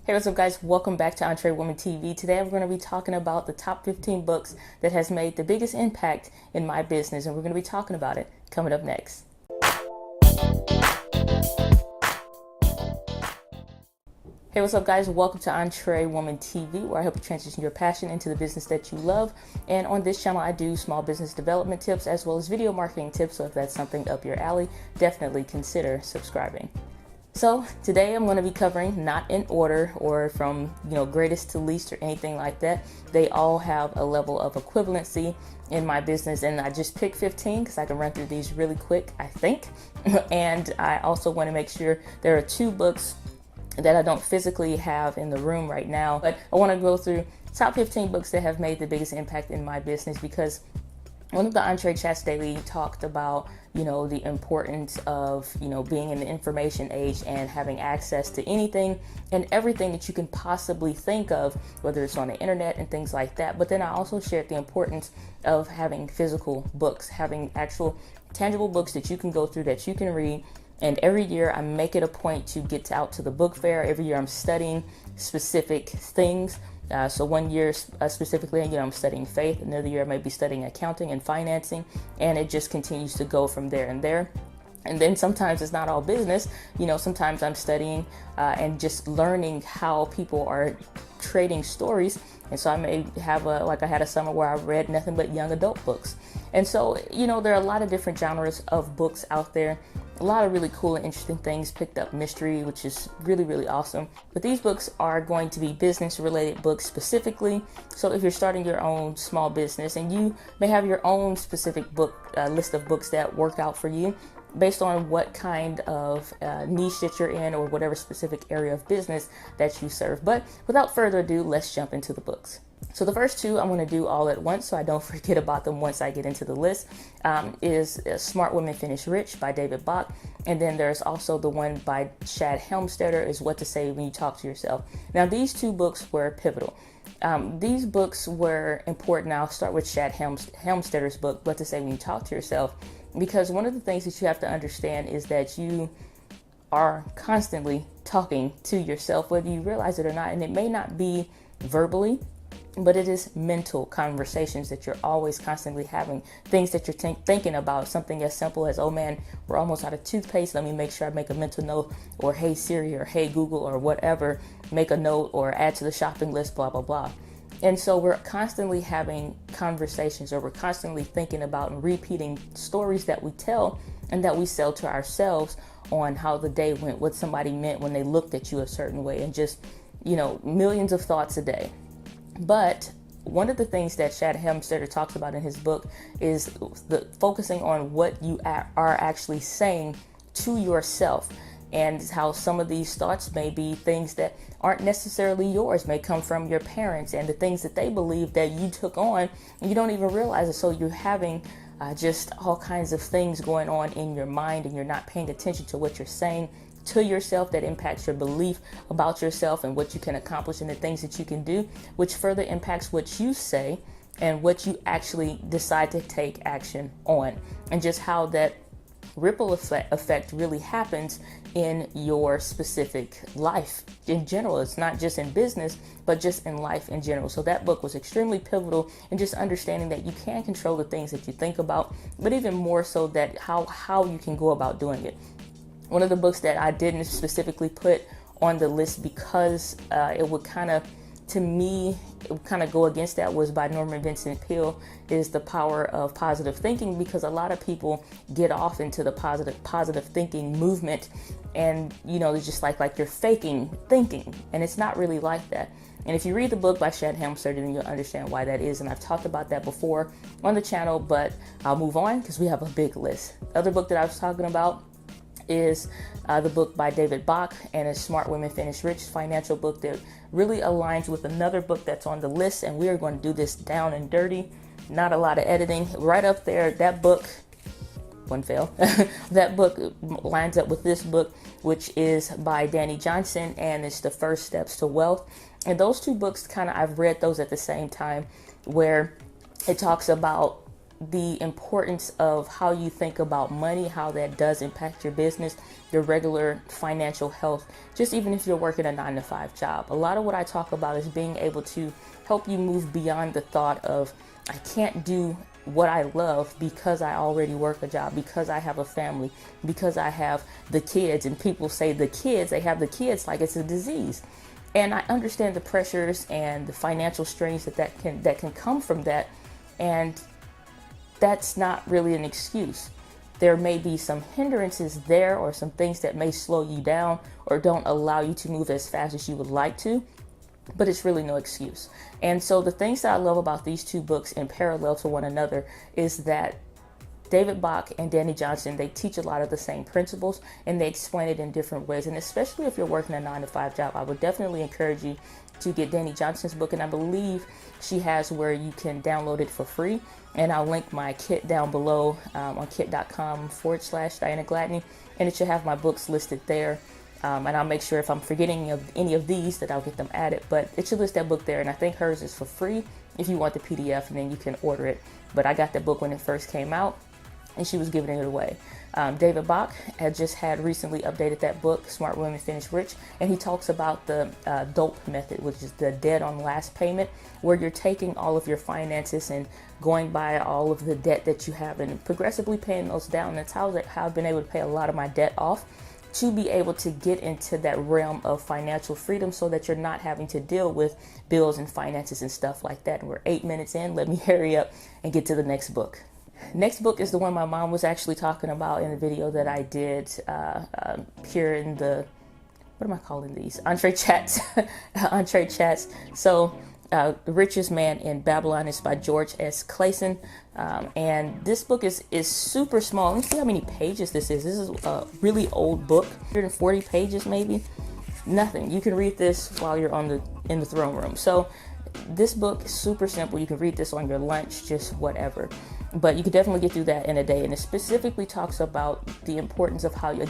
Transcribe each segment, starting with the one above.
Hey, what's up guys? Welcome back to EntreWoman TV. Today I'm going to be talking about the top 15 books that has made the biggest impact in my business, and we're going to be talking about it coming up next. Hey, what's up guys? Welcome to EntreWoman TV, where I help you transition your passion into the business that you love. And on this channel, I do small business development tips as well as video marketing tips. So if that's something up your alley, definitely consider subscribing. So today I'm going to be covering, not in order or from greatest to least or anything like that. They all have a level of equivalency in my business, and I just picked 15 because I can run through these really quick, I think. And I also want to make sure there are 2 books that I don't physically have in the room right now, but I want to go through top 15 books that have made the biggest impact in my business, because one of the EntreChats daily talked about, the importance of, being in the information age and having access to anything and everything that you can possibly think of, whether it's on the internet and things like that. But then I also shared the importance of having physical books, having actual tangible books that you can go through, that you can read. And every year I make it a point to get out to the book fair. Every year I'm studying specific things. So one year specifically, I'm studying faith. Another year I may be studying accounting and financing, and it just continues to go from there and there. And then sometimes it's not all business. Sometimes I'm studying and just learning how people are trading stories. And so I may have I had a summer where I read nothing but young adult books. And so, there are a lot of different genres of books out there. A lot of really cool and interesting things. Picked up mystery, which is really, really awesome. But these books are going to be business related books specifically. So if you're starting your own small business and you may have your own specific book list of books that work out for you, based on what kind of niche that you're in or whatever specific area of business that you serve. But without further ado, let's jump into the books. So the first 2 I'm going to do all at once so I don't forget about them once I get into the list, is Smart Women Finish Rich by David Bach. And then there's also the one by Chad Helmstetter, is What to Say When You Talk to Yourself. Now these 2 books were pivotal. These books were important. I'll start with Chad Helmstetter's book, What to Say When You Talk to Yourself, because one of the things that you have to understand is that you are constantly talking to yourself, whether you realize it or not. And it may not be verbally, but it is mental conversations that you're always constantly having, things that you're thinking about, something as simple as, oh man, we're almost out of toothpaste. Let me make sure I make a mental note, or hey Siri, or hey Google, or whatever, make a note or add to the shopping list, blah, blah, blah. And so we're constantly having conversations, or we're constantly thinking about and repeating stories that we tell and that we sell to ourselves on how the day went, what somebody meant when they looked at you a certain way, and just, millions of thoughts a day. But one of the things that Chad Helmstetter talks about in his book is the focusing on what you are actually saying to yourself, and how some of these thoughts may be things that aren't necessarily yours, may come from your parents and the things that they believe that you took on and you don't even realize it. So you're having just all kinds of things going on in your mind, and you're not paying attention to what you're saying to yourself that impacts your belief about yourself and what you can accomplish and the things that you can do, which further impacts what you say and what you actually decide to take action on, and just how that ripple effect really happens in your specific life in general. It's not just in business, but just in life in general. So that book was extremely pivotal in just understanding that you can control the things that you think about, but even more so that how you can go about doing it. One of the books that I didn't specifically put on the list because it would kind of go against that, was by Norman Vincent Peale, is The Power of Positive Thinking, because a lot of people get off into the positive thinking movement, and it's just like you're faking thinking, and it's not really like that. And if you read the book by Chad Helmstetter, then you'll understand why that is, and I've talked about that before on the channel, but I'll move on because we have a big list. The other book that I was talking about is the book by David Bach, and it's Smart Women Finish Rich, financial book that really aligns with another book that's on the list, and we are going to do this down and dirty, not a lot of editing, right up there. That book, one fail, that book lines up with this book, which is by Danny Johnson, and it's The First Steps to Wealth. And those 2 books I've read those at the same time, where it talks about the importance of how you think about money, how that does impact your business, your regular financial health, just even if you're working a 9-to-5 job. A lot of what I talk about is being able to help you move beyond the thought of, I can't do what I love because I already work a job, because I have a family, because I have the kids. And people say the kids, they have the kids like it's a disease. And I understand the pressures and the financial strains that can come from that. And that's not really an excuse. There may be some hindrances there or some things that may slow you down or don't allow you to move as fast as you would like to, but it's really no excuse. And so the things that I love about these two books in parallel to one another is that David Bach and Danny Johnson, they teach a lot of the same principles and they explain it in different ways. And especially if you're working a 9-to-5 job, I would definitely encourage you to get Danny Johnson's book. And I believe she has where you can download it for free. And I'll link my kit down below on kit.com/Diana Gladney. And it should have my books listed there. And I'll make sure if I'm forgetting of any of these that I'll get them added. But it should list that book there. And I think hers is for free if you want the PDF, and then you can order it. But I got that book when it first came out, and she was giving it away. David Bach had recently updated that book, Smart Women Finish Rich, and he talks about the DOLP method, which is the debt on last payment, where you're taking all of your finances and going by all of the debt that you have and progressively paying those down. That's how I've been able to pay a lot of my debt off, to be able to get into that realm of financial freedom so that you're not having to deal with bills and finances and stuff like that. And we're 8 minutes in. Let me hurry up and get to the next book. Next book is the one my mom was actually talking about in the video that I did here in the, what am I calling these? EntreChats. EntreChats. So The Richest Man in Babylon is by George S. Clason. And this book is super small. Let me see how many pages this is. This is a really old book, 140 pages maybe. Nothing. You can read this while you're in the throne room. So this book is super simple. You can read this on your lunch, just whatever. But you can definitely get through that in a day. And it specifically talks about the importance of how you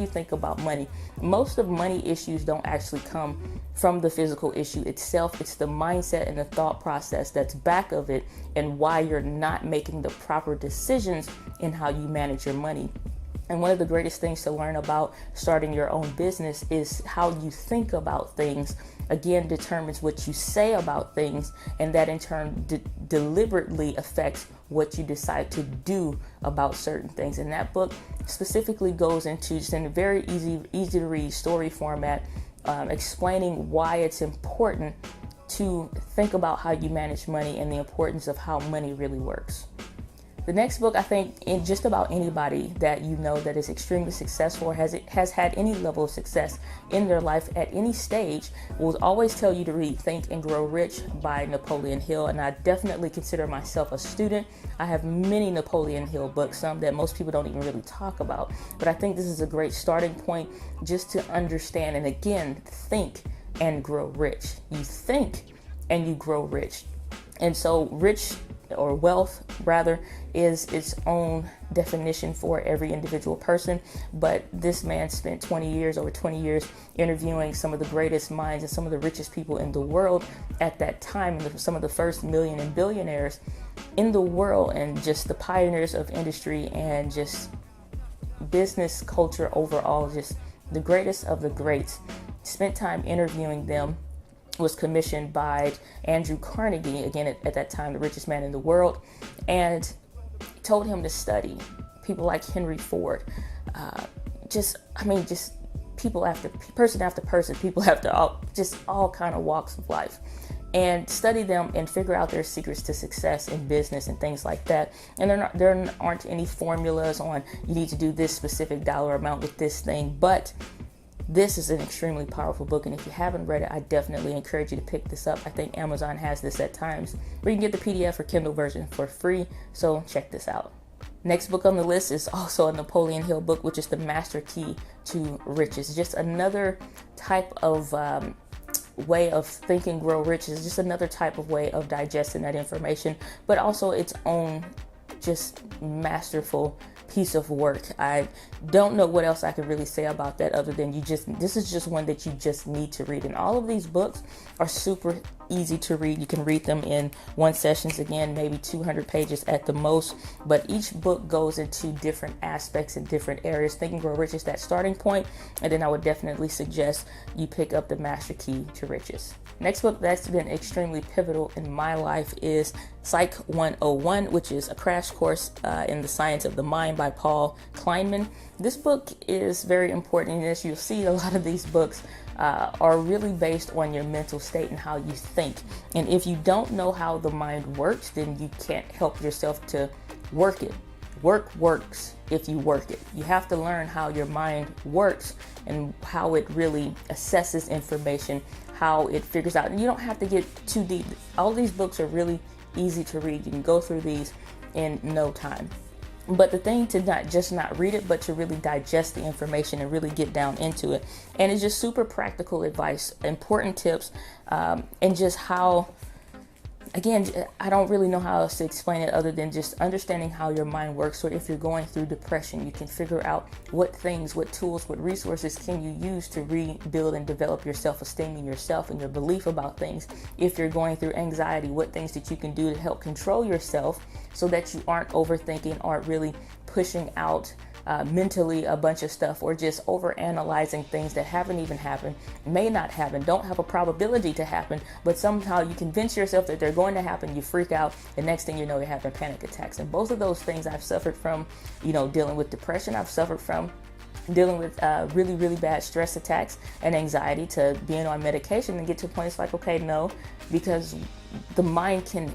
think about money. Most of money issues don't actually come from the physical issue itself. It's the mindset and the thought process that's back of it and why you're not making the proper decisions in how you manage your money. And one of the greatest things to learn about starting your own business is how you think about things. Again, determines what you say about things, and that in turn deliberately affects what you decide to do about certain things. And that book specifically goes into, just in a very easy to read story format, explaining why it's important to think about how you manage money and the importance of how money really works. The next book, I think, in just about anybody that you know that is extremely successful or has had any level of success in their life at any stage, will always tell you to read Think and Grow Rich by Napoleon Hill. And I definitely consider myself a student. I have many Napoleon Hill books, some that most people don't even really talk about. But I think this is a great starting point just to understand and, again, think and grow rich. You think and you grow rich. And so rich, or wealth rather, is its own definition for every individual person. But this man spent over 20 years interviewing some of the greatest minds and some of the richest people in the world at that time, and some of the first million and billionaires in the world, and just the pioneers of industry and just business culture overall, just the greatest of the greats. Spent time interviewing them. Was commissioned by Andrew Carnegie, again at that time the richest man in the world, and told him to study people like Henry Ford, just people person after person, people after all kind of walks of life, and study them and figure out their secrets to success in business and things like that. And there aren't any formulas on you need to do this specific dollar amount with this thing, but this is an extremely powerful book, and if you haven't read it, I definitely encourage you to pick this up. I think Amazon has this at times, where you can get the PDF or Kindle version for free, so check this out. Next book on the list is also a Napoleon Hill book, which is The Master Key to Riches. Just another type of way of thinking grow rich. Is just another type of way of digesting that information, but also its own just masterful piece of work. I don't know what else I could really say about that other than this is just one that you just need to read. And all of these books are super easy to read. You can read them in one sessions, again, maybe 200 pages at the most, but each book goes into different aspects and different areas. Think and Grow Rich is that starting point, and then I would definitely suggest you pick up the Master Key to Riches. Next book that's been extremely pivotal in my life is Psych 101, which is a crash course in the science of the mind by Paul Kleinman. This book is very important, and as you'll see, a lot of these books are really based on your mental state and how you think. And if you don't know how the mind works, then you can't help yourself to work it. Work works if you work it. You have to learn how your mind works and how it really assesses information, how it figures out. And you don't have to get too deep. All these books are really easy to read. You can go through these in no time. But the thing to not read it, but to really digest the information and really get down into it. And it's just super practical advice, important tips, and just how, again, I don't really know how else to explain it other than just understanding how your mind works. So if you're going through depression, you can figure out what things, what tools, what resources can you use to rebuild and develop your self-esteem and yourself and your belief about things. If you're going through anxiety, what things that you can do to help control yourself so that you aren't overthinking, aren't really pushing out mentally a bunch of stuff, or just over analyzing things that haven't even happened, may not happen, don't have a probability to happen, but somehow you convince yourself that they're going to happen. You freak out, and next thing you know, you're having panic attacks. And both of those things I've suffered from, dealing with depression. I've suffered from dealing with really, really bad stress attacks and anxiety, to being on medication and get to a point it's like, okay, no, because the mind can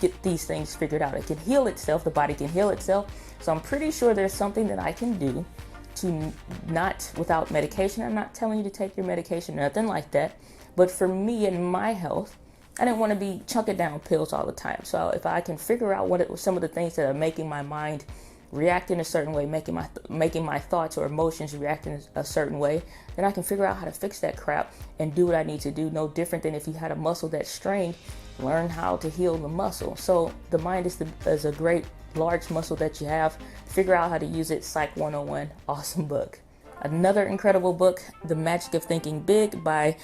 get these things figured out. It can heal itself. The body can heal itself. So I'm pretty sure there's something that I can do to not, without medication. I'm not telling you to take your medication, nothing like that. But for me and my health, I didn't want to be chunking down pills all the time. So if I can figure out what some of the things that are making my mind react in a certain way, making my thoughts or emotions react in a certain way, then I can figure out how to fix that crap and do what I need to do. No different than if you had a muscle that's strained, learn how to heal the muscle. So the mind is a great large muscle that you have. Figure out how to use it. Psych 101, awesome book. Another incredible book, The Magic of Thinking Big by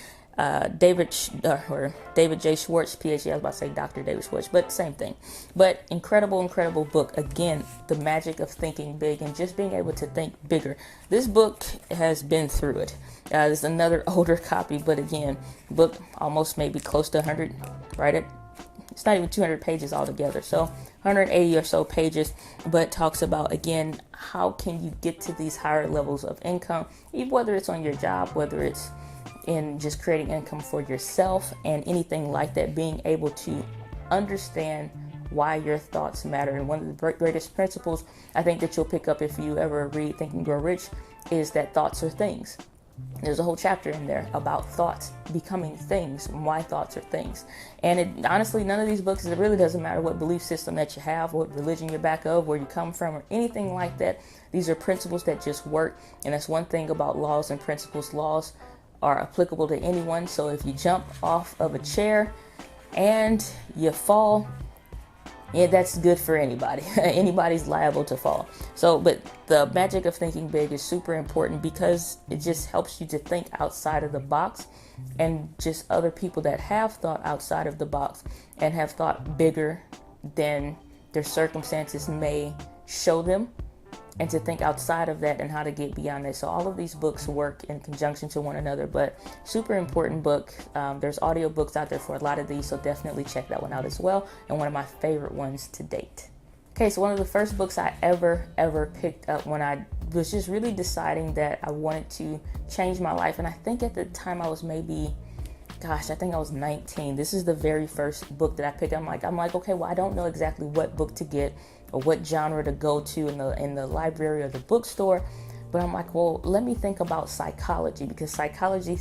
David J. Schwartz, PhD. I was about to say Dr. David Schwartz, but same thing. But incredible book. Again, The Magic of Thinking Big and just being able to think bigger. This book has been through it. There's another older copy, but again, book almost maybe close to 100, right? It's not even 200 pages altogether. So 180 or so pages, but talks about, again, how can you get to these higher levels of income, even whether it's on your job, whether it's in just creating income for yourself and anything like that, being able to understand why your thoughts matter. And one of the greatest principles I think that you'll pick up if you ever read Think and Grow Rich is that thoughts are things. There's a whole chapter in there about thoughts becoming things, and why thoughts are things. And honestly, none of these books, it really doesn't matter what belief system that you have, what religion you're back of, where you come from, or anything like that. These are principles that just work. And that's one thing about laws and principles. Laws are applicable to anyone. So if you jump off of a chair and you fall, yeah, that's good for anybody. Anybody's liable to fall. So, but the magic of thinking big is super important because it just helps you to think outside of the box, and just other people that have thought outside of the box and have thought bigger than their circumstances may show them, and to think outside of that and how to get beyond that. So all of these books work in conjunction to one another, but super important book. There's audio books out there for a lot of these, so definitely check that one out as well. And one of my favorite ones to date. Okay, so one of the first books I ever picked up when I was just really deciding that I wanted to change my life. And I think at the time I was maybe, I think I was 19. This is the very first book that I picked up. I'm like, okay, well, I don't know exactly what book to get or what genre to go to in the library or the bookstore. But I'm like, well, let me think about psychology, because psychology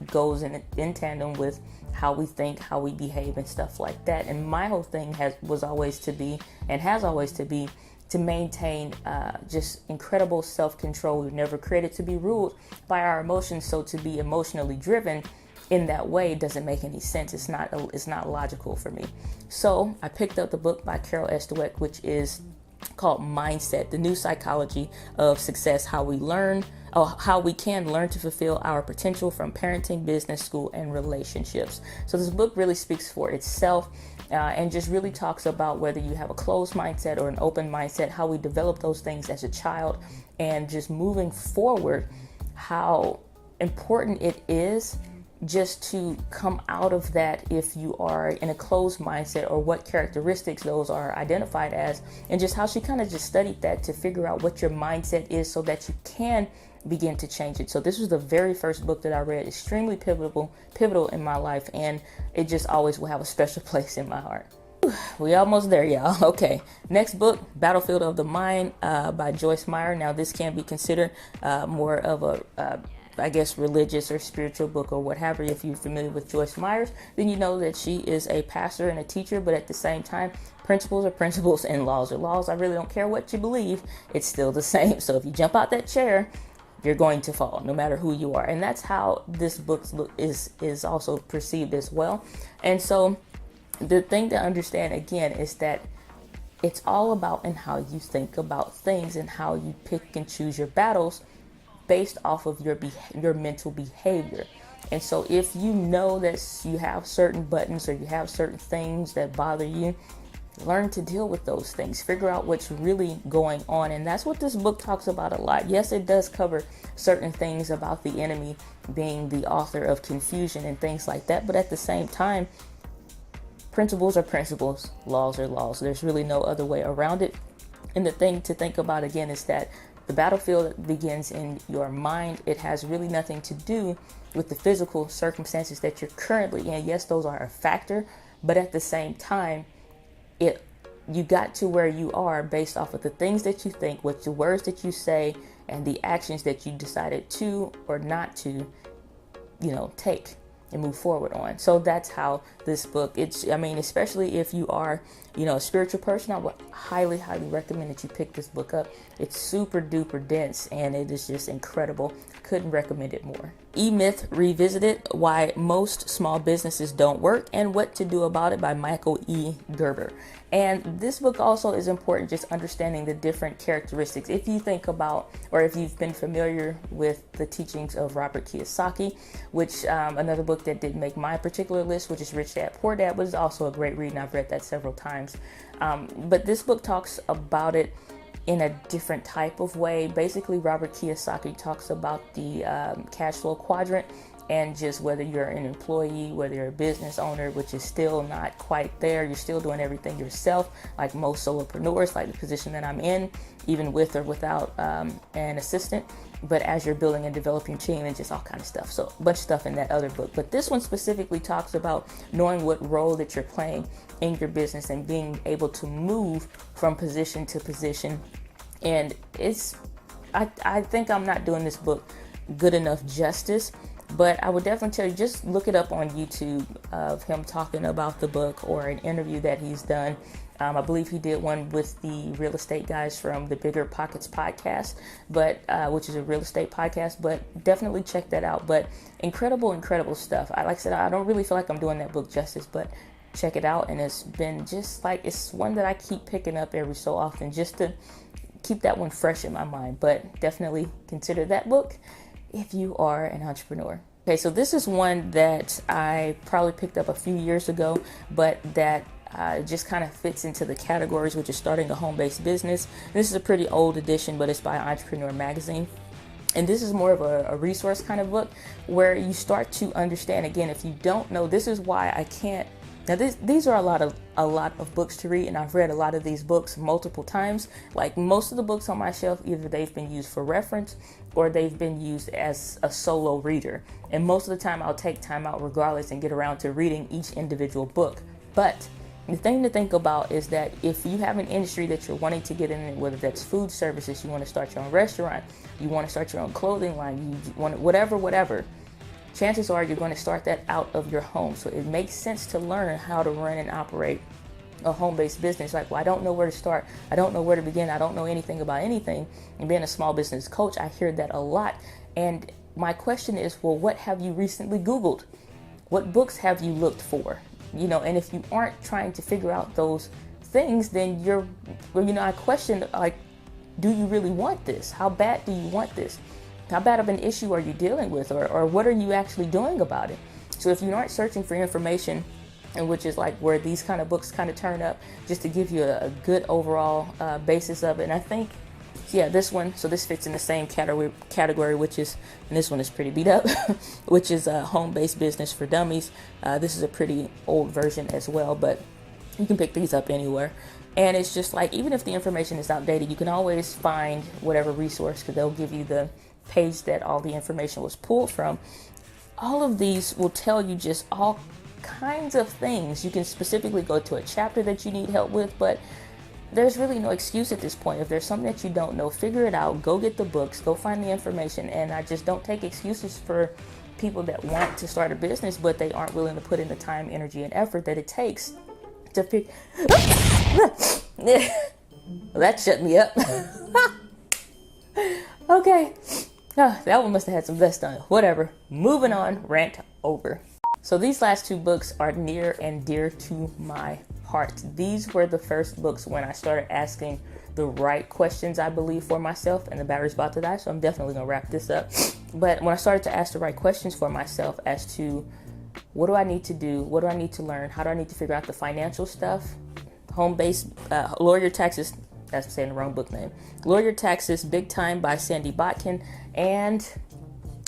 goes in tandem with how we think, how we behave, and stuff like that. And my whole thing was always to be, and has always to be, to maintain just incredible self-control. We've never created to be ruled by our emotions, so to be emotionally driven in that way doesn't make any sense. It's not logical for me. So I picked up the book by Carol S. Dweck, which is called Mindset: The New Psychology of Success, How We Learn, how we can learn to fulfill our potential from parenting, business, school, and relationships. So this book really speaks for itself. And just really talks about whether you have a closed mindset or an open mindset, how we develop those things as a child, and just moving forward, how important it is just to come out of that if you are in a closed mindset, or what characteristics those are identified as, and just how she kind of just studied that to figure out what your mindset is so that you can begin to change it. So this was the very first book that I read, extremely pivotal in my life, and it just always will have a special place in my heart. We almost there, y'all. Okay, next book, Battlefield of the Mind by Joyce Meyer. Now this can be considered more of a I guess religious or spiritual book or what have you. If you're familiar with Joyce Meyer, then you know that she is a pastor and a teacher, but at the same time, principles are principles and laws are laws. I really don't care what you believe, it's still the same. So if you jump out that chair, you're going to fall, no matter who you are. And that's how this book is also perceived as well. And so the thing to understand again is that it's all about in how you think about things and how you pick and choose your battles based off of your mental behavior. And so if you know that you have certain buttons or you have certain things that bother you, learn to deal with those things. Figure out what's really going on. And that's what this book talks about a lot. Yes, it does cover certain things about the enemy being the author of confusion and things like that. But at the same time, principles are principles, laws are laws. There's really no other way around it. And the thing to think about again is that the battlefield begins in your mind. It has really nothing to do with the physical circumstances that you're currently in. Yes, those are a factor, but at the same time, you got to where you are based off of the things that you think, what the words that you say, and the actions that you decided to or not to, take and move forward on. So that's how this book, especially if you are, a spiritual person, I would highly, highly recommend that you pick this book up. It's super duper dense and it is just incredible. Couldn't recommend it more. E-Myth Revisited, Why Most Small Businesses Don't Work and What to Do About It by Michael E. Gerber. And this book also is important, just understanding the different characteristics. If you think about, or if you've been familiar with the teachings of Robert Kiyosaki, which another book that didn't make my particular list, which is Rich Dad, Poor Dad, was also a great read, and I've read that several times. But this book talks about it in a different type of way. Basically, Robert Kiyosaki talks about the cash flow quadrant, and just whether you're an employee, whether you're a business owner, which is still not quite there, you're still doing everything yourself, like most solopreneurs, like the position that I'm in, even with or without an assistant. But as you're building and developing your team and just all kind of stuff. So a bunch of stuff in that other book. But this one specifically talks about knowing what role that you're playing in your business and being able to move from position to position. And I think I'm not doing this book good enough justice, but I would definitely tell you, just look it up on YouTube of him talking about the book or an interview that he's done. I believe he did one with the real estate guys from the Bigger Pockets podcast, which is a real estate podcast, but definitely check that out. But incredible stuff. Like I said, I don't really feel like I'm doing that book justice, but check it out. And it's been just like, it's one that I keep picking up every so often just to keep that one fresh in my mind. But definitely consider that book if you are an entrepreneur. Okay, so this is one that I probably picked up a few years ago, but that just kind of fits into the categories, which is starting a home-based business. This is a pretty old edition, but it's by Entrepreneur Magazine. And this is more of a resource kind of book where you start to understand, again, if you don't know, this is why I can't. Now, these are a lot of books to read, and I've read a lot of these books multiple times. Like most of the books on my shelf, either they've been used for reference or they've been used as a solo reader. And most of the time, I'll take time out regardless and get around to reading each individual book. But the thing to think about is that if you have an industry that you're wanting to get in, whether that's food services, you want to start your own restaurant, you want to start your own clothing line, you want whatever, chances are you're going to start that out of your home. So it makes sense to learn how to run and operate a home-based business. Like, well, I don't know where to start. I don't know where to begin. I don't know anything about anything. And being a small business coach, I hear that a lot. And my question is, well, what have you recently Googled? What books have you looked for? And if you aren't trying to figure out those things, then I question, like, do you really want this? How bad do you want this? how bad of an issue are you dealing with, or what are you actually doing about it? So if you aren't searching for information, and which is like where these kind of books kind of turn up, just to give you a good overall basis of it. And I think, yeah, this one, so this fits in the same category, which is, and this one is pretty beat up, which is Home-Based Business for Dummies. This is a pretty old version as well, but you can pick these up anywhere. And it's just like, even if the information is outdated, you can always find whatever resource, because they'll give you the page that all the information was pulled from. All of these will tell you just all kinds of things. You can specifically go to a chapter that you need help with, but there's really no excuse at this point. If there's something that you don't know, figure it out, go get the books, go find the information. And I just don't take excuses for people that want to start a business, but they aren't willing to put in the time, energy, and effort that it takes to pick. That shut me up. Okay. That one must have had some vest on. Whatever. Moving on. Rant over. So these last two books are near and dear to my heart. These were the first books when I started asking the right questions, I believe, for myself, and the battery's about to die, so I'm definitely gonna wrap this up. But when I started to ask the right questions for myself as to what do I need to do, what do I need to learn, how do I need to figure out the financial stuff, Home-Based, Lower Your Taxes, that's saying the wrong book name, Lower Your Taxes Big Time by Sandy Botkin, and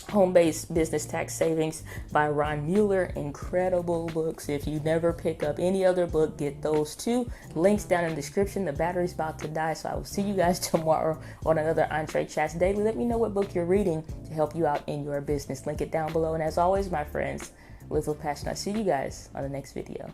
Home-Based Business Tax Savings by Ron Mueller. Incredible books. If you never pick up any other book, get those two. Links down in the description. The battery's about to die, so I will see you guys tomorrow on another EntreChats Daily. Let me know what book you're reading to help you out in your business. Link it down below. And as always, my friends, live with passion. I'll see you guys on the next video.